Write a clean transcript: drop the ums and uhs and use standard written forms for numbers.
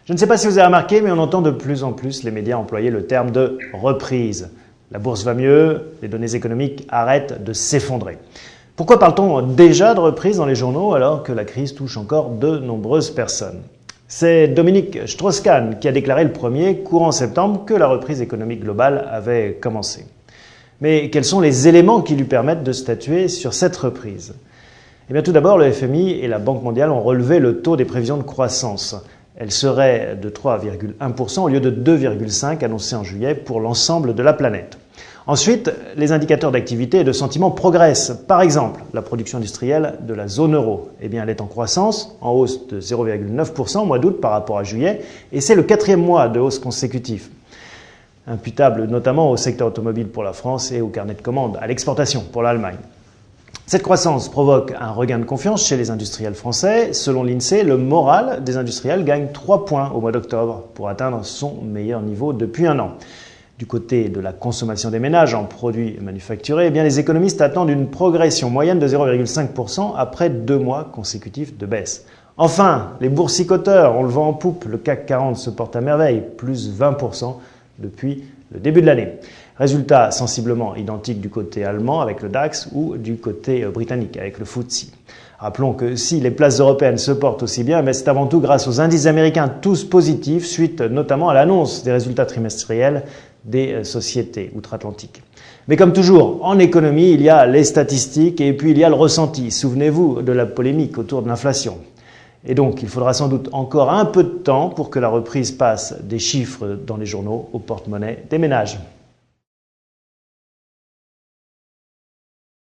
Je ne sais pas si vous avez remarqué, mais on entend de plus en plus les médias employer le terme de reprise. La bourse va mieux, les données économiques arrêtent de s'effondrer. Pourquoi parle-t-on déjà de reprise dans les journaux alors que la crise touche encore de nombreuses personnes? C'est Dominique Strauss-Kahn qui a déclaré le premier, courant septembre, que la reprise économique globale avait commencé. Mais quels sont les éléments qui lui permettent de statuer sur cette reprise? Eh bien, tout d'abord, le FMI et la Banque mondiale ont relevé le taux des prévisions de croissance. Elle serait de 3,1% au lieu de 2,5% annoncé en juillet pour l'ensemble de la planète. Ensuite, les indicateurs d'activité et de sentiment progressent. Par exemple, la production industrielle de la zone euro, eh bien, elle est en croissance, en hausse de 0,9% au mois d'août par rapport à juillet, et c'est le 4e mois de hausse consécutif, imputable notamment au secteur automobile pour la France et au carnet de commandes à l'exportation pour l'Allemagne. Cette croissance provoque un regain de confiance chez les industriels français. Selon l'INSEE, le moral des industriels gagne 3 points au mois d'octobre pour atteindre son meilleur niveau depuis un an. Du côté de la consommation des ménages en produits manufacturés, eh bien les économistes attendent une progression moyenne de 0,5% après 2 mois consécutifs de baisse. Enfin, les boursicoteurs ont le vent en poupe. Le CAC 40 se porte à merveille, plus 20% depuis le début de l'année. Résultat sensiblement identique du côté allemand avec le DAX ou du côté britannique avec le FTSE. Rappelons que si les places européennes se portent aussi bien, mais c'est avant tout grâce aux indices américains tous positifs suite notamment à l'annonce des résultats trimestriels des sociétés outre-Atlantique. Mais comme toujours, en économie, il y a les statistiques et puis il y a le ressenti. Souvenez-vous de la polémique autour de l'inflation. Et donc, il faudra sans doute encore un peu de temps pour que la reprise passe des chiffres dans les journaux au porte-monnaie des ménages.